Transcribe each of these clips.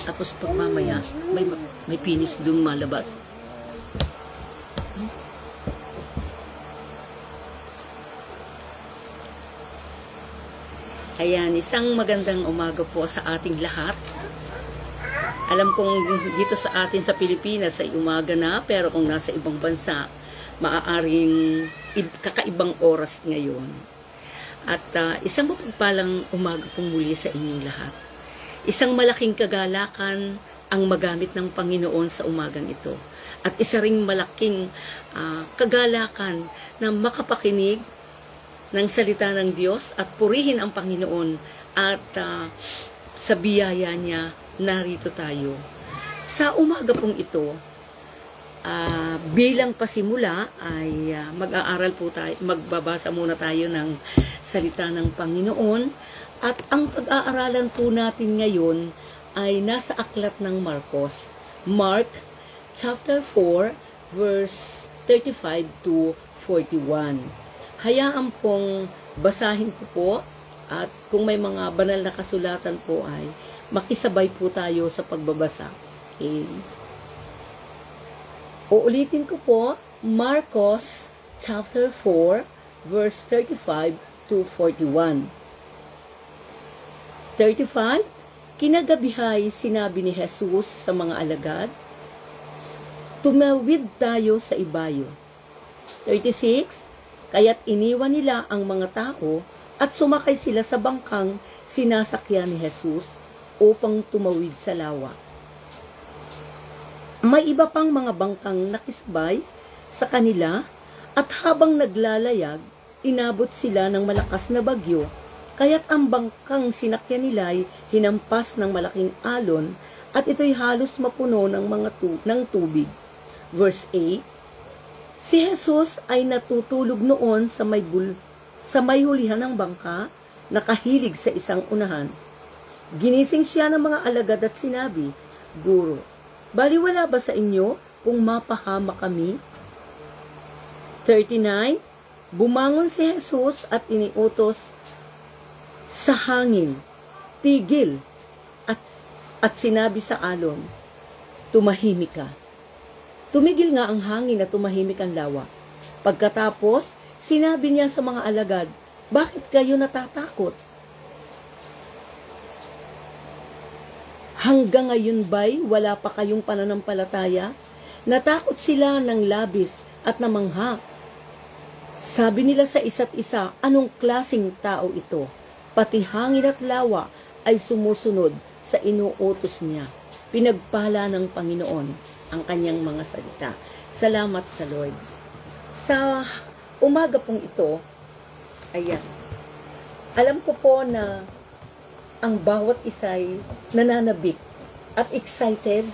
Tapos pag mamaya, may penis dun malabas. Ayan, isang magandang umaga po sa ating lahat. Alam kong dito sa atin sa Pilipinas ay umaga na, pero kung nasa ibang bansa, maaaring kakaibang oras ngayon. At isang mapagpalang umaga pong muli sa inyong lahat. Isang malaking kagalakan ang magamit ng Panginoon sa umagang ito. At isa ring malaking kagalakan na makapakinig ng salita ng Diyos at purihin ang Panginoon at sa biyaya niya narito tayo. Sa umaga pong ito, bilang pasimula ay mag-aaral po tayo, magbabasa muna tayo ng salita ng Panginoon at ang pag-aaralan po natin ngayon ay nasa aklat ng Marcos. Mark chapter 4 verse 35 to 41. Hayaan pong basahin ko po at kung may mga banal na kasulatan po ay makisabay po tayo sa pagbabasa. Okay. Uulitin ko po, Marcos chapter 4 verse 35 to 41. 35, kinagabihay sinabi ni Jesus sa mga alagad, tumawid tayo sa ibayo. 36, kaya't iniwan nila ang mga tao at sumakay sila sa bangkang sinasakyan ni Jesus upang tumawid sa lawa. May iba pang mga bangkang nakisabay sa kanila at habang naglalayag, inabot sila ng malakas na bagyo, kaya't ang bangkang sinakyan nila ay hinampas ng malaking alon at ito'y halos mapuno ng ng tubig. Verse 8, si Jesus ay natutulog noon sa may hulihan ng bangka, nakahilig sa isang unahan. Ginising siya ng mga alagad at sinabi, Guro, baliwala ba sa inyo kung mapahama kami? 39, bumangon si Jesus at iniutos sa hangin, tigil, at sinabi sa alon, tumahimik ka. Tumigil nga ang hangin at tumahimik ang lawa. Pagkatapos, sinabi niya sa mga alagad, bakit kayo natatakot? Hanggang ngayon ba'y wala pa kayong pananampalataya? Natakot sila ng labis at namangha. Sabi nila sa isa't isa, anong klaseng tao ito? Pati hangin at lawa ay sumusunod sa inuutos niya. Pinagpala ng Panginoon ang kanyang mga salita. Salamat sa Lord. Sa umaga pong ito, ayan, alam ko po na ang bawat isa'y nananabik at excited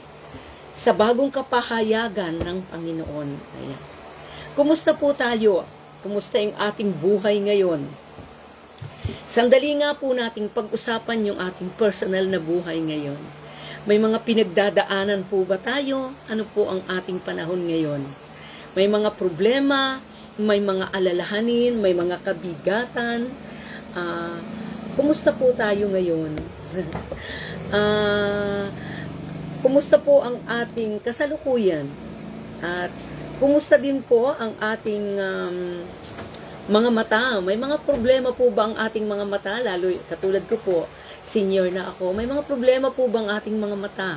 sa bagong kapahayagan ng Panginoon. Ayan. Kumusta po tayo? Kumusta yung ating buhay ngayon? Sandali nga po nating pag-usapan yung ating personal na buhay ngayon. May mga pinagdadaanan po ba tayo? Ano po ang ating panahon ngayon? May mga problema, may mga alalahanin, may mga kabigatan. Kumusta po tayo ngayon? Kumusta po ang ating kasalukuyan? At kumusta din po ang ating mga mata? May mga problema po ba ang ating mga mata? Lalo katulad ko po, senior na ako. May mga problema po ba ang ating mga mata?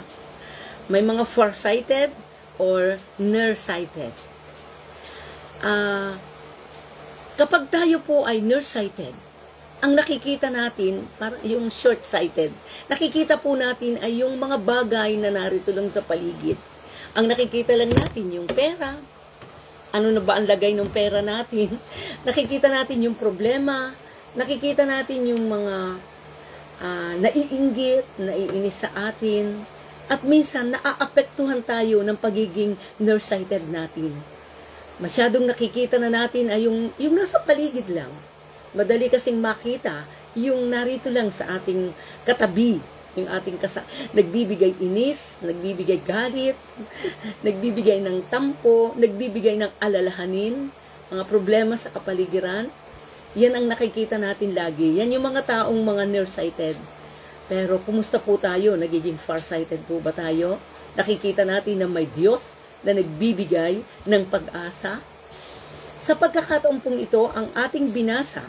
May mga farsighted or nearsighted? Kapag tayo po ay nearsighted, ang nakikita natin, yung short-sighted, nakikita po natin ay yung mga bagay na narito lang sa paligid. Ang nakikita lang natin yung pera. Ano na ba ang lagay ng pera natin? Nakikita natin yung problema. Nakikita natin yung mga naiinggit, naiinis sa atin. At minsan, naaapektuhan tayo ng pagiging nearsighted natin. Masyadong nakikita na natin ay yung nasa paligid lang. Madali kasing makita yung narito lang sa ating katabi, yung ating nagbibigay inis, nagbibigay galit, nagbibigay ng tampo, nagbibigay ng alalahanin, mga problema sa kapaligiran. Yan ang nakikita natin lagi. Yan yung mga taong mga nearsighted. Pero kumusta po tayo? Nagiging farsighted po ba tayo? Nakikita natin na may Diyos na nagbibigay ng pag-asa? Sa pagkakataon pong ito, ang ating binasa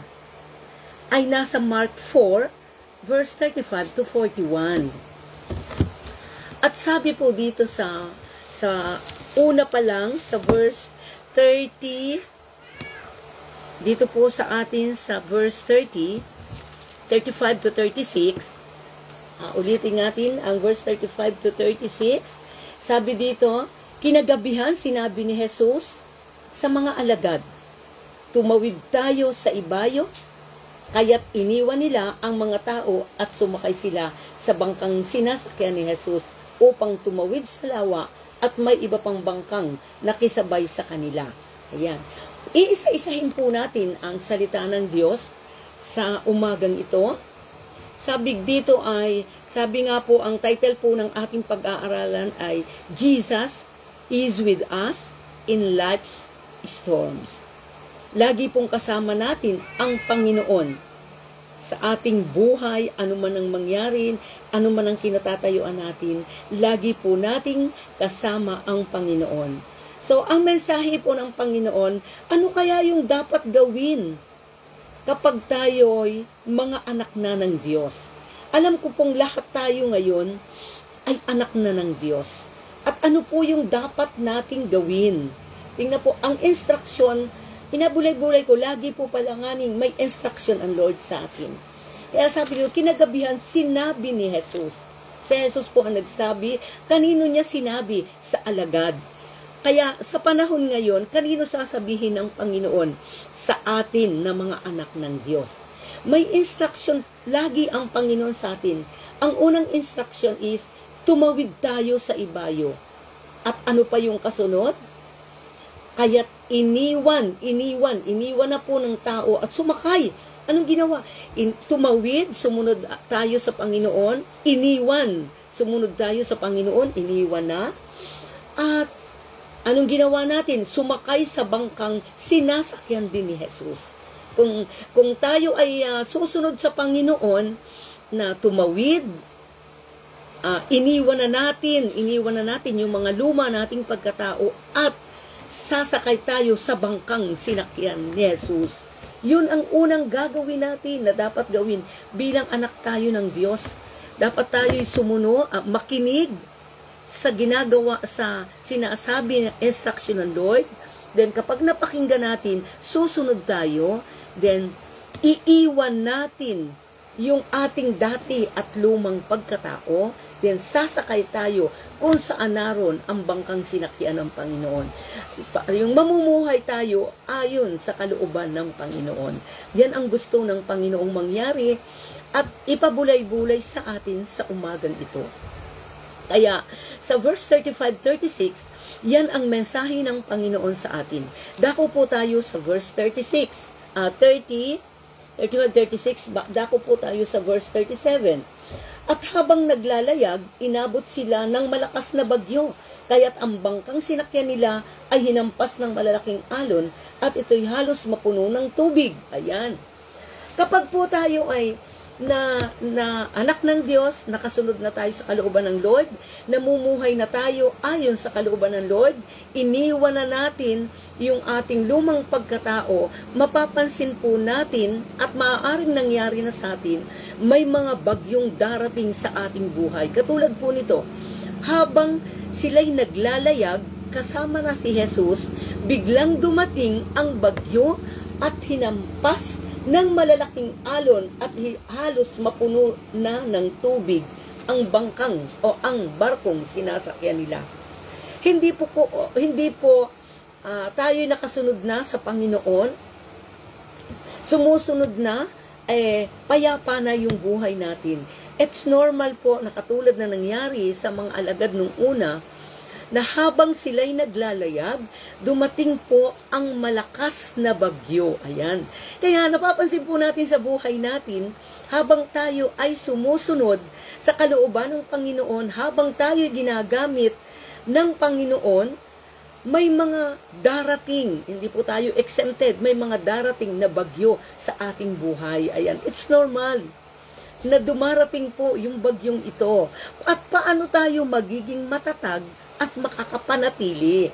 ay nasa Mark 4, verse 35 to 41. At sabi po dito sa una pa lang, sa verse 30, dito po sa atin sa verse 30, 35 to 36, ulitin natin ang verse 35 to 36, sabi dito, kinagabihan sinabi ni Jesus sa mga alagad, tumawid tayo sa ibayo, kaya't iniwan nila ang mga tao at sumakay sila sa bangkang sinasakyan ni Jesus upang tumawid sa lawa at may iba pang bangkang nakisabay sa kanila. Ayan. Iisa-isahin po natin ang salita ng Diyos sa umagang ito. Sabi dito ay, sabi nga po, ang title po ng ating pag-aaralan ay Jesus is with us in life's storms. Lagi pong kasama natin ang Panginoon sa ating buhay, ano man ang mangyari, ano man ang kinatatayuan natin, lagi po nating kasama ang Panginoon. So, ang mensahe po ng Panginoon, ano kaya yung dapat gawin kapag tayo'y mga anak na ng Diyos? Alam ko pong lahat tayo ngayon ay anak na ng Diyos. At ano po yung dapat nating gawin? Tingnan po, ang instruction, pinabulay-bulay ko, lagi po palanganing may instruction ang Lord sa atin. Kaya sabi ko, kinagabihan, sinabi ni Jesus. Si Jesus po ang nagsabi, kanino niya sinabi? Sa alagad. Kaya sa panahon ngayon, kanino sasabihin ng Panginoon? Sa atin na mga anak ng Diyos. May instruction lagi ang Panginoon sa atin. Ang unang instruction is, tumawid tayo sa ibayo. At ano pa yung kasunod? Kaya't iniwan na po ng tao at sumakay. Anong ginawa? Tumawid, sumunod tayo sa Panginoon, iniwan. Sumunod tayo sa Panginoon, iniwan na. At anong ginawa natin? Sumakay sa bangkang sinasakyan din ni Jesus. Kung tayo ay susunod sa Panginoon na tumawid, iniwan na natin yung mga luma nating pagkatao at sasakay tayo sa bangkang sinakyan ni Jesus. Yun ang unang gagawin natin na dapat gawin bilang anak tayo ng Diyos. Dapat tayo'y sumunod, makinig sa ginagawa, sa sinasabi ng instruction ng Lord. Then kapag napakinggan natin, susunod tayo, then iiwan natin yung ating dati at lumang pagkatao, then sasakay tayo kung saan naroon ang bangkang sinakyan ng Panginoon. Yung mamumuhay tayo ayon sa kalooban ng Panginoon. Yan ang gusto ng Panginoong mangyari at ipabulay-bulay sa atin sa umagang ito. Kaya sa verse 35-36, yan ang mensahe ng Panginoon sa atin. Dako po tayo sa verse 36. 35-36, dako po tayo sa verse 37. At habang naglalayag, inabot sila ng malakas na bagyo, kaya't ang bangkang sinakyan nila ay hinampas ng malalaking alon at ito'y halos mapuno ng tubig. Ayan. Kapag po tayo ay na anak ng Diyos, nakasunod na tayo sa kalooban ng Lord, namumuhay na tayo ayon sa kalooban ng Lord, iniwan na natin yung ating lumang pagkatao, mapapansin po natin at maaaring nangyari na sa atin, may mga bagyong darating sa ating buhay. Katulad po nito, habang sila'y naglalayag, kasama na si Jesus, biglang dumating ang bagyo at hinampas ng malalaking alon at halos mapuno na ng tubig ang bangkang o ang barkong sinasakyan nila. Hindi po tayo nakasunod na sa Panginoon, sumusunod na, payapa na yung buhay natin. It's normal po na katulad na nangyari sa mga alagad nung una, na habang sila'y naglalayag, dumating po ang malakas na bagyo. Ayan. Kaya napapansin po natin sa buhay natin, habang tayo ay sumusunod sa kalooban ng Panginoon, habang tayo ginagamit ng Panginoon, may mga darating, hindi po tayo exempted, may mga darating na bagyo sa ating buhay. Ayan. It's normal. na dumarating po yung bagyong ito. At paano tayo magiging matatag at makakapanatili.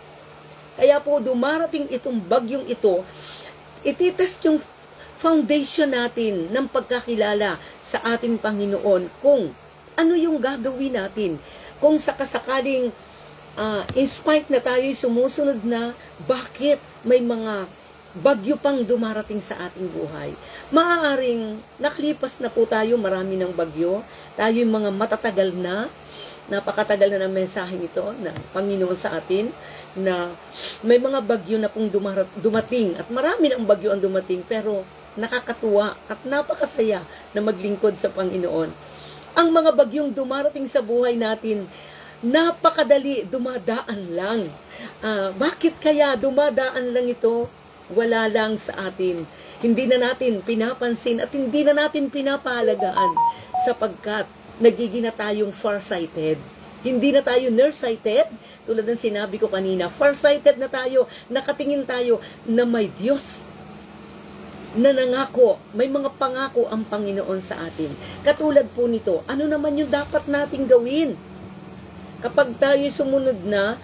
Kaya po dumarating itong bagyong ito, ititest yung foundation natin ng pagkakilala sa ating Panginoon kung ano yung gagawin natin. Kung sakasakaling in spite na tayo'y sumusunod na, bakit may mga bagyo pang dumarating sa ating buhay? Maaaring nakalipas na po tayo, marami ng bagyo. Tayo yung mga matatagal na, napakatagal na ng mensaheng ito ng Panginoon sa atin, na may mga bagyo na pong dumating at marami ng bagyo ang dumating, pero nakakatuwa at napakasaya na maglingkod sa Panginoon. Ang mga bagyong dumarating sa buhay natin, napakadali, dumadaan lang. Bakit kaya dumadaan lang ito? Wala lang sa atin. Hindi na natin pinapansin at hindi na natin pinapahalagaan sapagkat nagiging na tayong farsighted. Hindi na tayo nearsighted. Tulad ng sinabi ko kanina, farsighted na tayo, nakatingin tayo na may Diyos na nangako, may mga pangako ang Panginoon sa atin. Katulad po nito, ano naman yung dapat nating gawin? Kapag tayo sumunod na,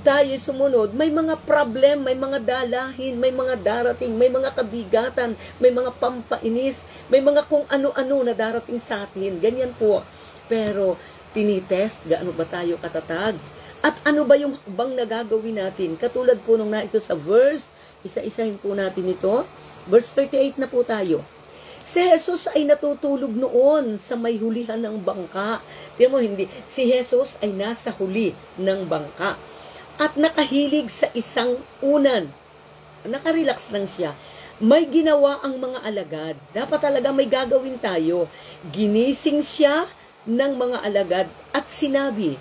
tayo sumunod, may mga problem, may mga dalahin, may mga darating, may mga kabigatan, may mga pampainis, may mga kung ano-ano na darating sa atin. Ganyan po. Pero, tinitest, gaano ba tayo katatag? At ano ba yung hakbang na gagawin natin? Katulad po nung na ito sa verse, isa-isahin po natin ito. Verse 38 na po tayo. Si Jesus ay natutulog noon sa may hulihan ng bangka. Tingnan mo, hindi. Si Jesus ay nasa huli ng bangka. At nakahilig sa isang unan. Nakarelax lang siya. May ginawa ang mga alagad. Dapat talaga may gagawin tayo. Ginising siya ng mga alagad at sinabi,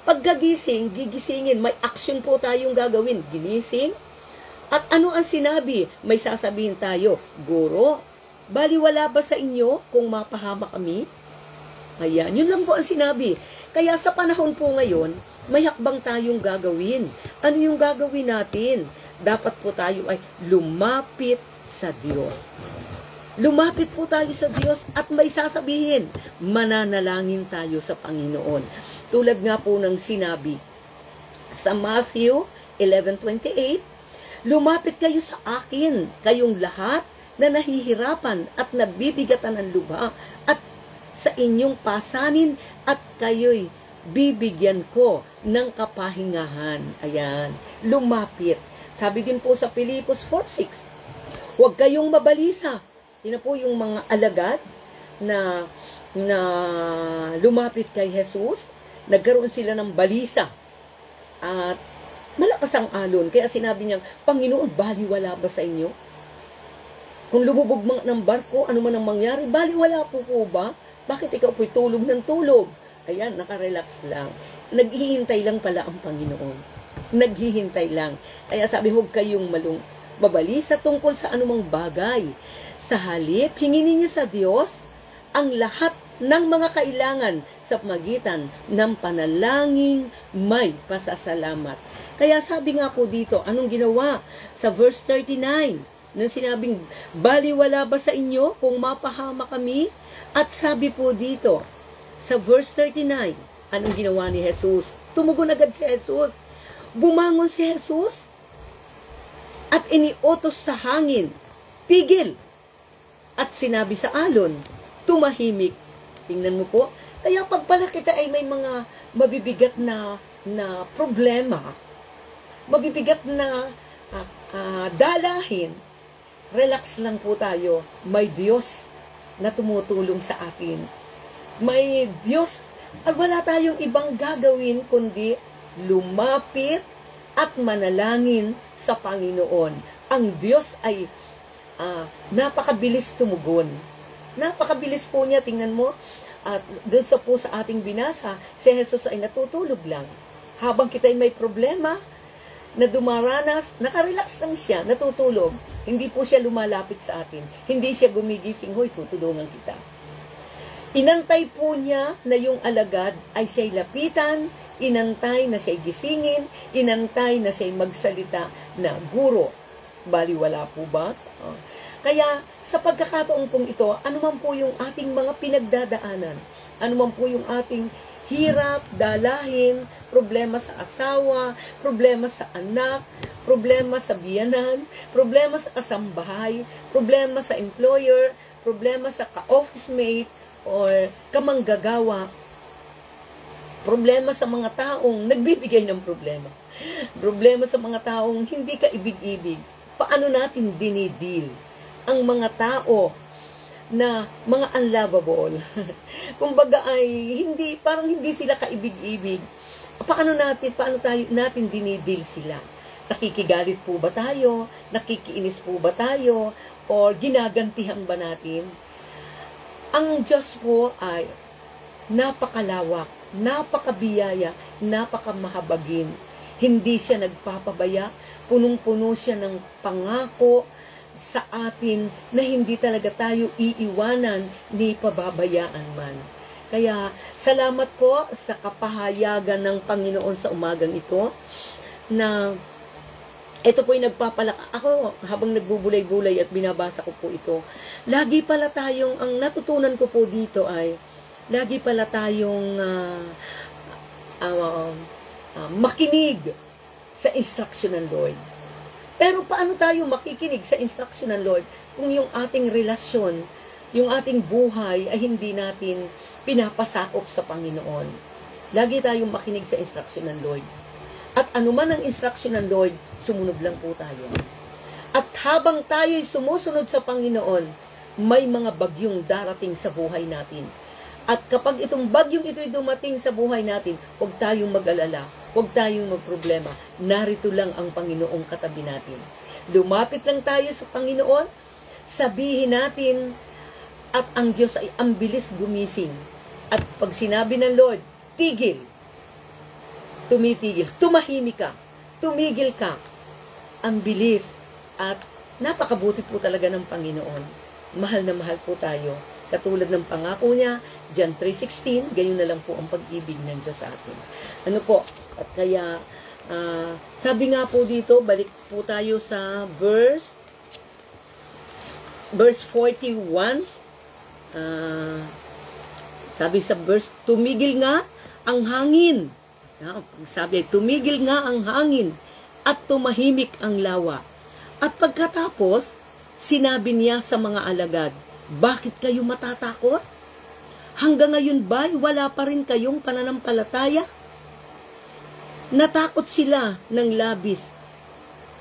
pagkagising, gigisingin, may action po tayong gagawin. Ginising. At ano ang sinabi? May sasabihin tayo, Guro, baliwala ba sa inyo kung mapahama kami? Ayan, yun lang po ang sinabi. Kaya sa panahon po ngayon, may hakbang tayong gagawin. Ano yung gagawin natin? Dapat po tayo ay lumapit sa Diyos. Lumapit po tayo sa Diyos at may sasabihin, mananalangin tayo sa Panginoon. Tulad nga po ng sinabi sa Matthew 11:28, lumapit kayo sa akin, kayong lahat na nahihirapan at nabibigatan ng lubha, at sa inyong pasanin at kayo'y bibigyan ko ng kapahingahan. Ayan, lumapit. Sabi din po sa Pilipos 4:6, huwag kayong mabalisa. Yun na po yung mga alagad na lumapit kay Jesus. Nagkaroon sila ng balisa. At malakas ang alon. Kaya sinabi niya, Panginoon, baliwala ba sa inyo? Kung lumubog ng barko, ano man ang mangyari, baliwala po ba? Bakit ikaw po'y tulog ng tulog? Ayan, nakarelax lang. Naghihintay lang pala ang Panginoon. Naghihintay lang. Kaya sabi, huwag kayong mabalisa tungkol sa anumang bagay. Sa halip, hingin ninyo sa Diyos ang lahat ng mga kailangan sa pagitan ng panalangin may pasasalamat. Kaya sabi nga po dito, anong ginawa? Sa verse 39, nang sinabing, baliwala ba sa inyo kung mapahama kami? At sabi po dito, sa verse 39, anong ginawa ni Jesus? Tumugon agad si Jesus. Bumangon si Jesus at iniutos sa hangin, tigil. At sinabi sa alon, tumahimik. Tingnan mo po. Kaya pag pala kita ay may mga mabibigat na problema, mabibigat na dalahin, relax lang po tayo. May Diyos na tumutulong sa atin. May Diyos at wala tayong ibang gagawin kundi lumapit at manalangin sa Panginoon. Ang Diyos ay napakabilis tumugon. Napakabilis po niya, tingnan mo. At doon sa ating binasa, si Jesus ay natutulog lang. Habang kita ay may problema na dumaranas, nakarelax lang siya, natutulog. Hindi po siya lumalapit sa atin. Hindi siya gumigising, hoy, tutulungan kita. Inantay po niya na yung alagad ay siya'y lapitan, inantay na siya'y gisingin, inantay na siya'y magsalita na, Guro, baliwala po ba? Kaya sa pagkakataon pong ito, ano man po yung ating mga pinagdadaanan, ano man po yung ating hirap, dalahin, problema sa asawa, problema sa anak, problema sa biyanan, problema sa kasambahay, problema sa employer, problema sa ka-office mate or kamanggagawa, problema sa mga taong nagbibigay ng problema, problema sa mga taong hindi ka ibig-ibig. Paano natin dinidil ang mga tao na mga unlovable? Kumbaga ay hindi, parang hindi sila kaibig-ibig. Paano natin dinidil sila? Nakikigalit po ba tayo? Nakikiinis po ba tayo? O ginagantihan ba natin? Ang Diyos po ay napakalawak, napakabiyaya, napakamahabagin. Hindi siya nagpapabaya, punong-puno siya ng pangako sa atin na hindi talaga tayo iiwanan ni pababayaan man. Kaya salamat po sa kapahayagan ng Panginoon sa umagang ito na ito po yung ako habang nagbubulay-bulay at binabasa ko po ito. Lagi pala tayong, ang natutunan ko po dito ay, lagi pala tayong makinig sa instruction ng Lord. Pero paano tayo makikinig sa instruction ng Lord kung yung ating relasyon, yung ating buhay ay hindi natin pinapasakop sa Panginoon? Lagi tayong makinig sa instruction ng Lord. At anuman ang instruction ng Lord, sumunod lang po tayo. At habang tayo'y sumusunod sa Panginoon, may mga bagyong darating sa buhay natin. At kapag itong bagyong ito'y dumating sa buhay natin, huwag tayong mag-alala, huwag tayong magproblema. Narito lang ang Panginoong katabi natin. Lumapit lang tayo sa Panginoon, sabihin natin, at ang Diyos ay ang bilis gumising. At pag sinabi ng Lord, tigil, tumitigil, tumahimik ka, tumigil ka, ang bilis. At napakabuti po talaga ng Panginoon. Mahal na mahal po tayo. Katulad ng pangako niya, John 3:16, gayon na lang po ang pag-ibig ng Diyos sa atin. Ano po? At kaya, sabi nga po dito, balik po tayo sa verse 41. Sabi sa verse, tumigil nga ang hangin. Sabi, tumigil nga ang hangin at tumahimik ang lawa. At pagkatapos, sinabi niya sa mga alagad, bakit kayo matatakot? Hanggang ngayon ba'y wala pa rin kayong pananampalataya? Natakot sila ng labis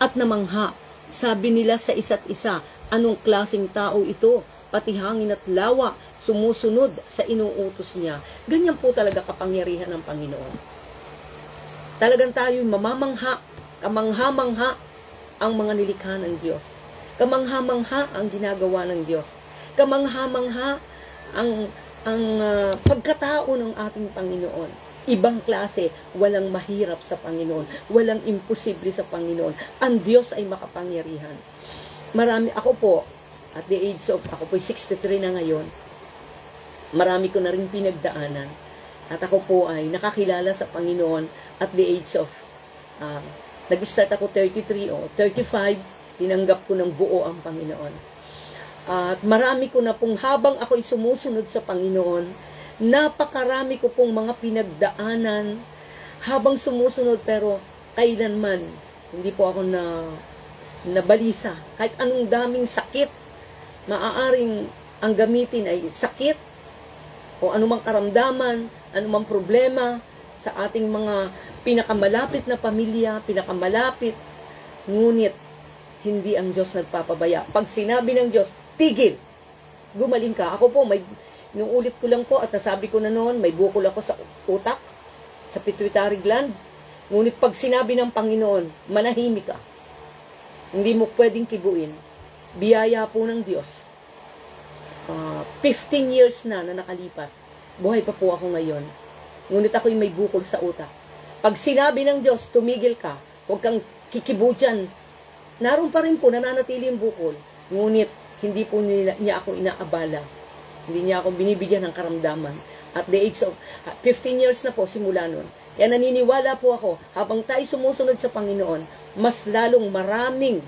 at namangha. Sabi nila sa isa't isa, anong klaseng tao ito? Pati hangin at lawa sumusunod sa inuutos niya. Ganyan po talaga kapangyarihan ng Panginoon. Talagang tayo mamamangha, kamangha-mangha ang mga nilikha ng Diyos. Kamangha-mangha ang ginagawa ng Diyos. Kamangha-mangha ang pagkatao ng ating Panginoon. Ibang klase, walang mahirap sa Panginoon, walang imposible sa Panginoon. Ang Diyos ay makapangyarihan. Ako po, at the age of, ako po 63 na ngayon, marami ko na rin pinagdaanan. At ako po ay nakakilala sa Panginoon at the age of, nag-start ako 33 o 35, tinanggap ko ng buo ang Panginoon. At marami ko na pong habang ako'y sumusunod sa Panginoon, napakarami ko pong mga pinagdaanan habang sumusunod, pero kailanman hindi po ako nabalisa. Kahit anong daming sakit, maaaring ang gamitin ay sakit o anumang karamdaman, anumang problema sa ating mga pinakamalapit na pamilya, pinakamalapit, ngunit hindi ang Diyos nagpapabaya. Pag sinabi ng Diyos, tigil, gumaling ka. Ako po, nung ulit ko lang po at nasabi ko na noon, may bukol ako sa utak, sa pituitary gland. Ngunit pag sinabi ng Panginoon, manahimik ka. Hindi mo pwedeng kibuin. Biyaya po ng Diyos. 15 years na nakalipas. Buhay pa po ako ngayon. Ngunit ako'y may bukol sa utak. Pag sinabi ng Diyos, tumigil ka, huwag kang kikibo dyan. Naroon pa rin po, nananatili yung bukol. Ngunit, hindi po niya ako inaabala. Hindi niya ako binibigyan ng karamdaman. At the age of 15 years na po simula nun. Kaya naniniwala po ako, habang tayo sumusunod sa Panginoon, mas lalong maraming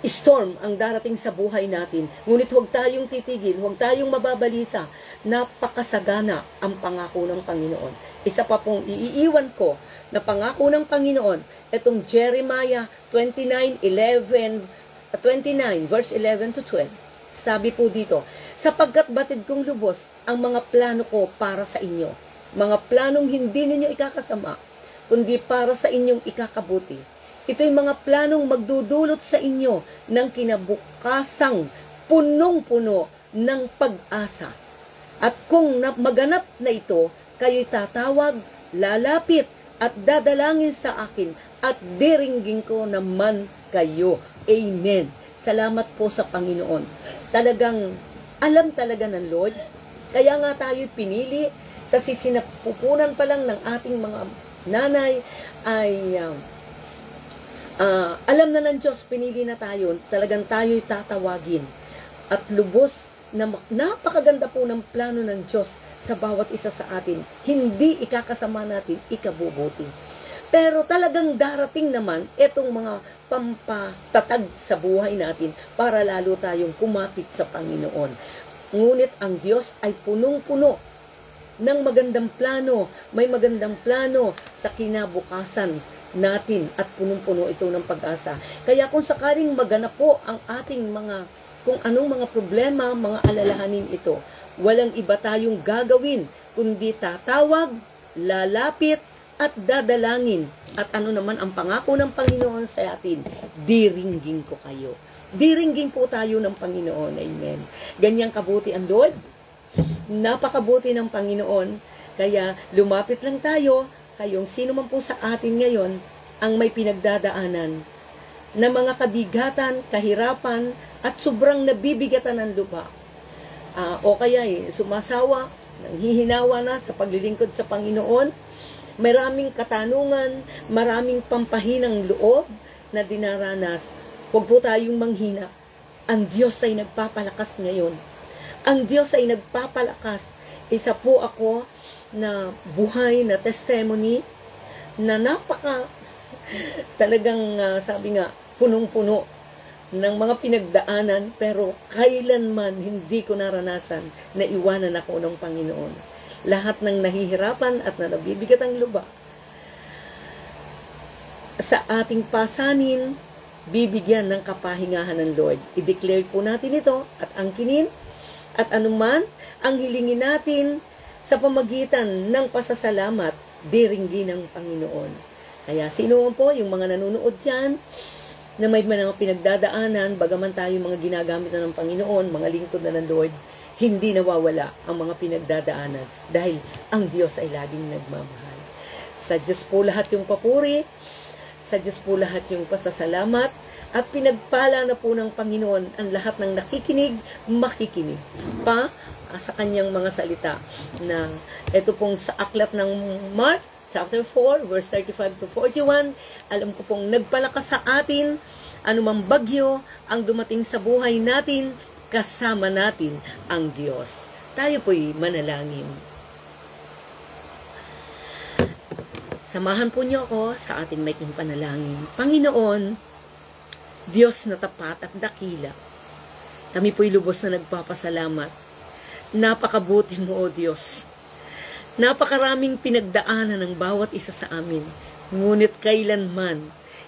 storm ang darating sa buhay natin. Ngunit huwag tayong titigil, huwag tayong mababalisa. Napakasagana ang pangako ng Panginoon. Isa pa pong iiwan ko na pangako ng Panginoon, itong Jeremiah 29, verse 11 to 12. Sabi po dito, sapagkat batid kong lubos ang mga plano ko para sa inyo. Mga planong hindi ninyo ikakasama, kundi para sa inyong ikakabuti. Ito'y mga planong magdudulot sa inyo ng kinabukasang punong-puno ng pag-asa. At kung maganap na ito, kayo'y tatawag, lalapit, at dadalangin sa akin, at diringgin ko naman kayo. Amen. Salamat po sa Panginoon. Talagang, alam talaga ng Lord. Kaya nga tayo'y pinili sa sisinapupunan pa lang ng ating mga nanay ay alam na ng Diyos, pinili na tayo, talagang tayo'y tatawagin. At lubos na napakaganda po ng plano ng Diyos sa bawat isa sa atin. Hindi ikakasama natin, ikabubuti. Pero talagang darating naman itong mga pampatatag sa buhay natin para lalo tayong kumapit sa Panginoon. Ngunit ang Diyos ay punong-puno ng magandang plano. May magandang plano sa kinabukasan natin at punong-puno ito ng pag-asa. Kaya kung sakaling maganap po ang ating kung anong mga problema, mga alalahanin ito, walang iba tayong gagawin, kundi tatawag, lalapit, at dadalangin. At ano naman ang pangako ng Panginoon sa atin? Diringgin ko kayo. Diringgin po tayo ng Panginoon. Amen. Ganyang kabuti ang Lord. Napakabuti ng Panginoon. Kaya lumapit lang tayo, kayong sino man po sa atin ngayon ang may pinagdadaanan na mga kabigatan, kahirapan, at sobrang nabibigatan ng lupa. O kaya sumasawa, nanghihinawa na sa paglilingkod sa Panginoon, maraming katanungan, maraming pampahinang loob na dinaranas. Huwag po tayong manghina. Ang Diyos ay nagpapalakas ngayon. Ang Diyos ay nagpapalakas. Isa po ako na buhay na testimony na talagang sabi nga, punong-puno ng mga pinagdaanan, pero kailanman hindi ko naranasan na iwanan ako ng Panginoon. Lahat ng nahihirapan at na nabibigat ang luba sa ating pasanin, bibigyan ng kapahingahan ng Lord. I-declare po natin ito at angkinin at anuman ang hilingin natin sa pamagitan ng pasasalamat, diringgin ng Panginoon. Kaya sino man po yung mga nanonood dyan na may mga pinagdadaanan, bagaman tayo mga ginagamit na ng Panginoon, mga lingkod na ng Lord, hindi nawawala ang mga pinagdadaanan dahil ang Diyos ay laging nagmamahal. Sa Diyos po lahat yung papuri, sa Diyos po lahat yung pasasalamat, at pinagpala na po ng Panginoon ang lahat ng nakikinig, makikinig pa sa kanyang mga salita na ito pong sa aklat ng Mark chapter 4 verse 35 to 41. Alam ko pong nagpalakas sa atin anumang bagyo ang dumating sa buhay natin, kasama natin ang Diyos. Tayo po'y manalangin. Samahan po niyo ako sa ating maiking panalangin. Panginoon, Diyos na tapat at dakila, kami po'y lubos na nagpapasalamat. Napakabuti mo, O Diyos. Napakaraming pinagdaanan ng bawat isa sa amin. Ngunit kailanman,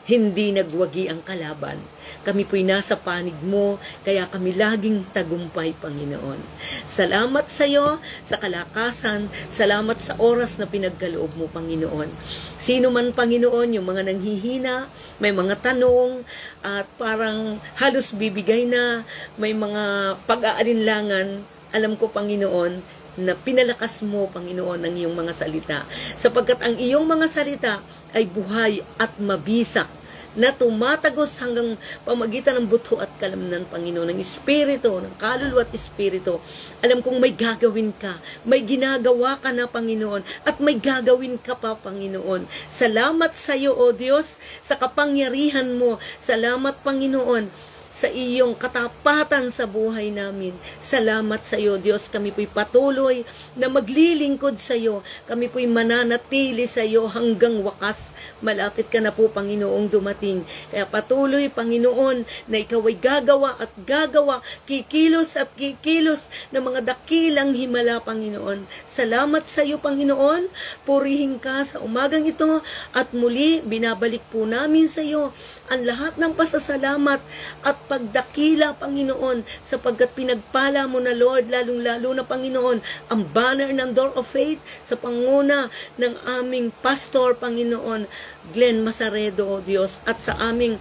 hindi nagwagi ang kalaban. Kami po'y nasa panig mo, kaya kami laging tagumpay, Panginoon. Salamat sa iyo, sa kalakasan, salamat sa oras na pinagkaloob mo, Panginoon. Sino man, Panginoon, yung mga nanghihina, may mga tanong, at parang halos bibigay na, may mga pag-aalinlangan, alam ko, Panginoon, na pinalakas mo, Panginoon, ang iyong mga salita. Sapagkat ang iyong mga salita ay buhay at mabisa na tumatagos hanggang pamagitan ng buto at kalamnan, Panginoon, ng Espiritu, ng kaluluwa at Espiritu. Alam kong may gagawin ka, may ginagawa ka na, Panginoon, at may gagawin ka pa, Panginoon. Salamat sa iyo, O Diyos, sa kapangyarihan mo. Salamat, Panginoon, sa iyong katapatan sa buhay namin. Salamat sa iyo, Diyos. Kami po'y patuloy na maglilingkod sa iyo. Kami po'y mananatili sa iyo hanggang wakas. Malapit ka na po, Panginoong dumating. Kaya patuloy, Panginoon, na ikaw ay gagawa at gagawa, kikilos at kikilos ng mga dakilang himala, Panginoon. Salamat sa iyo, Panginoon. Purihin ka sa umagang ito at muli binabalik po namin sa iyo ang lahat ng pasasalamat at pagdakila, Panginoon, sapagkat pinagpala mo na, Lord, lalong-lalo na, Panginoon, ang banner ng Door of Faith sa panguna ng aming pastor, Panginoon, Glenn Masaredo, Diyos, at sa aming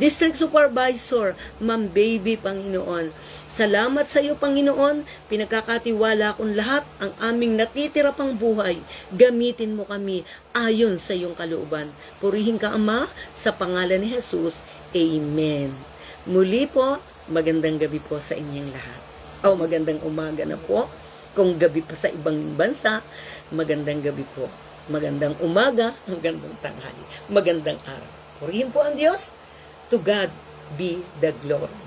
district supervisor, Ma'am Baby, Panginoon. Salamat sa iyo, Panginoon. Pinagkakatiwala kong lahat ang aming natitira pang buhay. Gamitin mo kami ayon sa iyong kalooban. Purihin ka, Ama, sa pangalan ni Jesus. Amen. Muli po, magandang gabi po sa inyong lahat. Magandang umaga na po. Kung gabi pa sa ibang bansa, magandang gabi po. Magandang umaga, magandang tanghali, magandang araw. Purihin po ang Diyos. To God be the glory.